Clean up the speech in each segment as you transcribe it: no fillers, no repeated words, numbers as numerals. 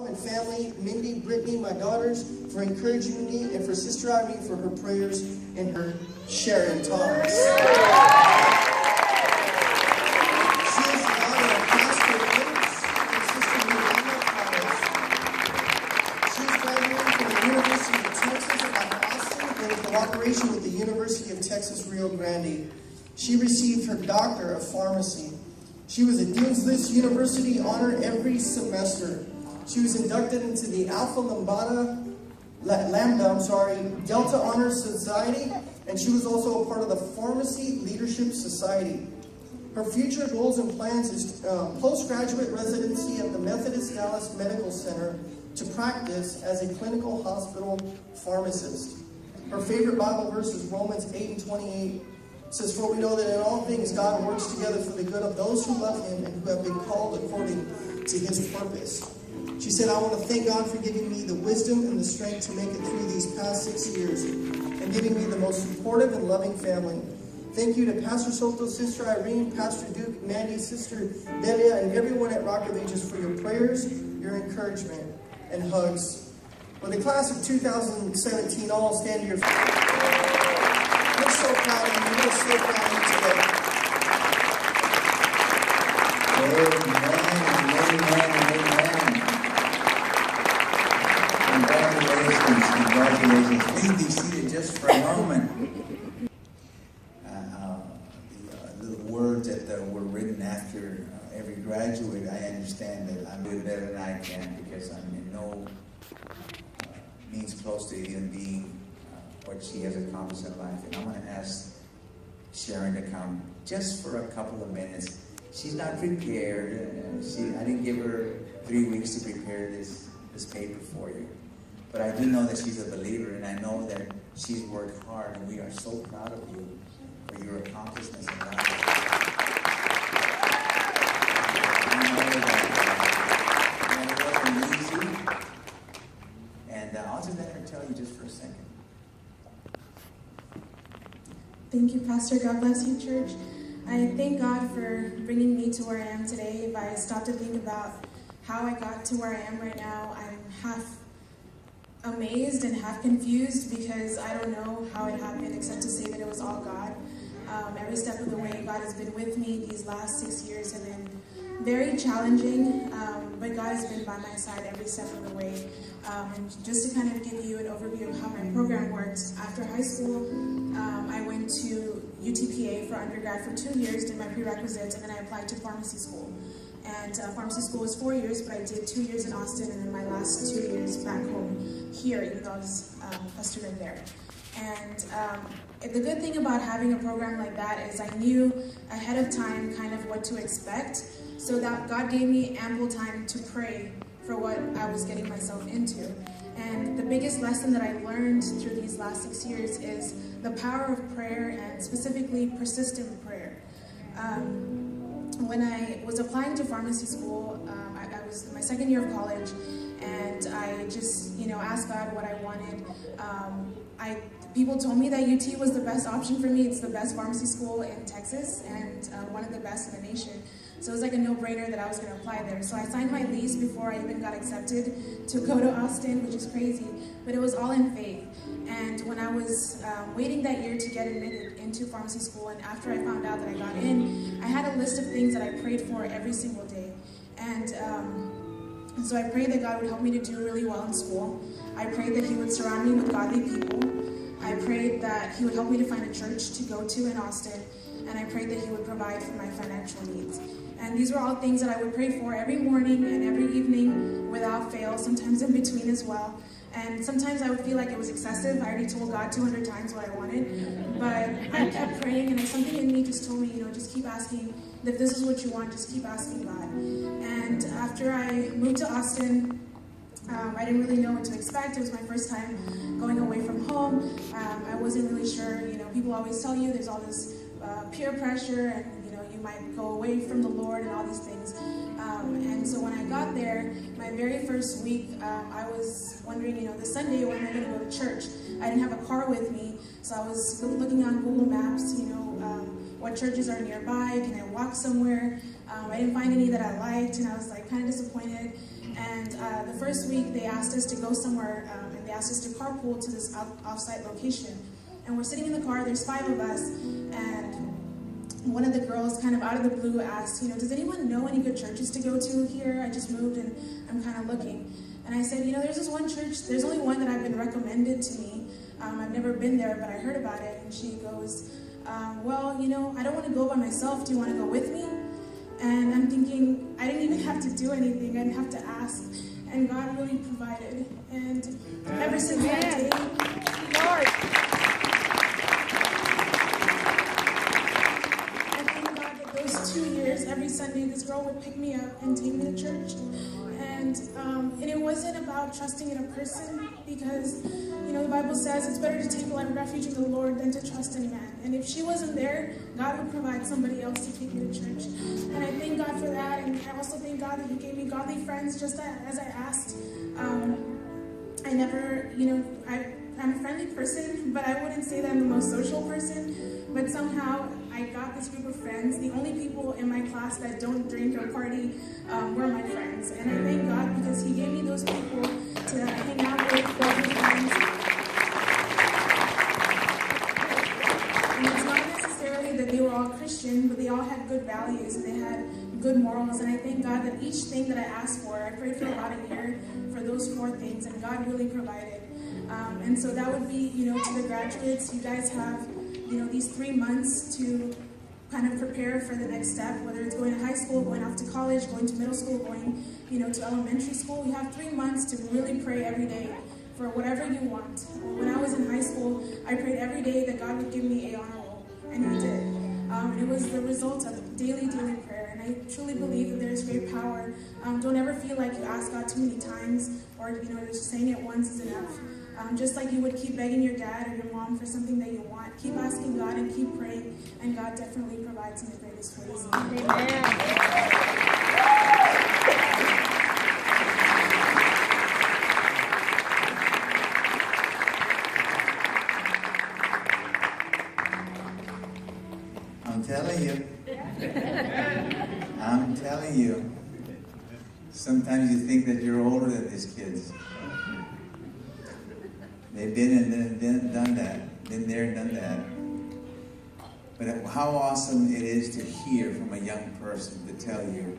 And family, Mindy, Brittany, my daughters, for encouraging me, and for Sister Irene for her prayers and her Sharon Thomas. She is the daughter of Pastor Vince and Sister Juliana Thomas. She is graduating from the University of Texas at Austin in cooperation with the University of Texas Rio Grande. She received her Doctor of Pharmacy. She was a Dean's List University honor every semester. She was inducted into the Alpha Lambda Delta Honors Society, and she was also a part of the Pharmacy Leadership Society. Her future goals and plans is postgraduate residency at the Methodist Dallas Medical Center to practice as a clinical hospital pharmacist. Her favorite Bible verse is Romans 8:28. It says, "For we know that in all things God works together for the good of those who love Him and who have been called according to His purpose." She said, "I want to thank God for giving me the wisdom and the strength to make it through these past 6 years and giving me the most supportive and loving family. Thank you to Pastor Soto, Sister Irene, Pastor Duke, Mandy, Sister Delia, and everyone at Rock of Ages for your prayers, your encouragement, and hugs." For the class of 2017, all stand to your feet. We're so proud of you. We're so proud of you today. Congratulations. Please be seated just for a moment. The words that were written after every graduate, I understand that I'm doing better than I can because I'm in no means close to even being what she has accomplished in life. And I'm going to ask Sharon to come just for a couple of minutes. She's not prepared. I didn't give her 3 weeks to prepare this paper for you. But I do know that she's a believer, and I know that she's worked hard, and we are so proud of you for your accomplishments in life. I know that it wasn't easy, and I'll just let her tell you just for a second. Thank you, Pastor. God bless you, church. I thank God for bringing me to where I am today. If I stop to think about how I got to where I am right now, I'm half amazed and half confused because I don't know how it happened except to say that it was all God. Every step of the way, God has been with me. These last 6 years have been very challenging, but God has been by my side every step of the way. And just to kind of give you an overview of how my program works, after high school, I went to UTPA for undergrad for 2 years, did my prerequisites, and then I applied to pharmacy school. And pharmacy school was 4 years, but I did 2 years in Austin, and then my last 2 years back home here, even though I was a student there. And the good thing about having a program like that is I knew ahead of time kind of what to expect, so that God gave me ample time to pray for what I was getting myself into. And the biggest lesson that I learned through these last 6 years is the power of prayer, and specifically persistent prayer. When I was applying to pharmacy school, I was in my second year of college, and I just, asked God what I wanted. People told me that UT was the best option for me. It's the best pharmacy school in Texas, and one of the best in the nation. So it was like a no-brainer that I was going to apply there. So I signed my lease before I even got accepted to go to Austin, which is crazy, but it was all in faith. And when I was waiting that year to get admitted into pharmacy school, and after I found out that I got in, I had a list of things that I prayed for every single day. And so I prayed that God would help me to do really well in school. I prayed that He would surround me with godly people. I prayed that He would help me to find a church to go to in Austin. And I prayed that He would provide for my financial needs. And these were all things that I would pray for every morning and every evening without fail, sometimes in between as well. And sometimes I would feel like it was excessive. I already told God 200 times what I wanted. But I kept praying, and something in me just told me, just keep asking. If this is what you want, just keep asking God. And after I moved to Austin, I didn't really know what to expect. It was my first time going away from home. I wasn't really sure. People always tell you there's all this peer pressure, and you might go away from the Lord and all these things. And so when I got there, my very first week, I was wondering, this Sunday, when am I going to go to church? I didn't have a car with me, so I was looking on Google Maps, what churches are nearby, can I walk somewhere? I didn't find any that I liked, and I was like kind of disappointed. And the first week they asked us to go somewhere, and they asked us to carpool to this off-site location. And we're sitting in the car, there's 5 of us, and one of the girls kind of out of the blue asked, does anyone know any good churches to go to here? I just moved and I'm kind of looking. And I said, there's this one church, there's only one that I've been recommended to me. I've never been there, but I heard about it. And she goes, well, I don't want to go by myself. Do you want to go with me? And I'm thinking, I didn't even have to do anything. I didn't have to ask. And God really provided. And ever since that day, Lord, I thank God that those 2 years, every Sunday, this girl would pick me up and take me to church. And it wasn't about trusting in a person, because, the Bible says it's better to take refuge in the Lord than to trust in man. And if she wasn't there, God would provide somebody else to take me to church. And I thank God for that, and I also thank God that He gave me godly friends, just as I asked. I never, I'm a friendly person, but I wouldn't say that I'm the most social person. But somehow I got this group of friends. The only people in my class that don't drink or party were my friends. And I thank God because He gave me those people to hang out with, godly friends. And it's not necessarily that they were all Christian, but they all had good values and they had good morals. And I thank God that each thing that I asked for, I prayed for about a year for those 4 things, and God really provided. And so that would be, to the graduates, you guys have, these 3 months to kind of prepare for the next step, whether it's going to high school, going off to college, going to middle school, going, to elementary school. You have 3 months to really pray every day for whatever you want. When I was in high school, I prayed every day that God would give me a honor roll, and He did. It was the result of daily prayer, and I truly believe that there is great power. Don't ever feel like you ask God too many times, or just saying it once is enough. Just like you would keep begging your dad or your mom for something that you want, keep asking God and keep praying, and God definitely provides in the greatest ways. Amen. I'm telling you, sometimes you think that you're older than these kids. They've been done that, been there and done that. But how awesome it is to hear from a young person to tell you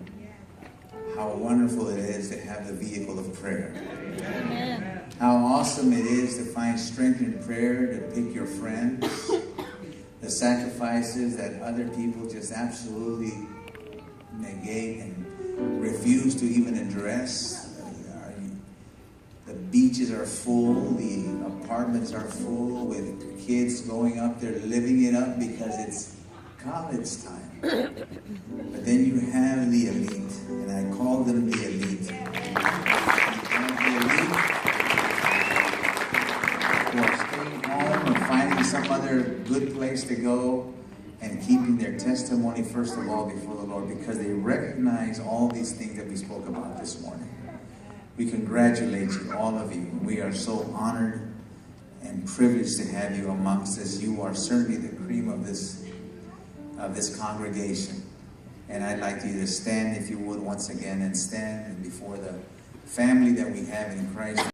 how wonderful it is to have the vehicle of prayer. Amen. How awesome it is to find strength in prayer, to pick your friends, the sacrifices that other people just absolutely negate and refuse to even address. The beaches are full, the apartments are full with kids going up there living it up because it's college time. But then you have the elite, and I call them the elite. You have the elite who are staying home or finding some other good place to go and keeping their testimony first of all before the Lord, because they recognize all these things that we spoke about this morning. We congratulate you, all of you. We are so honored and privileged to have you amongst us. You are certainly the cream of this congregation. And I'd like you to stand, if you would, once again, and stand before the family that we have in Christ.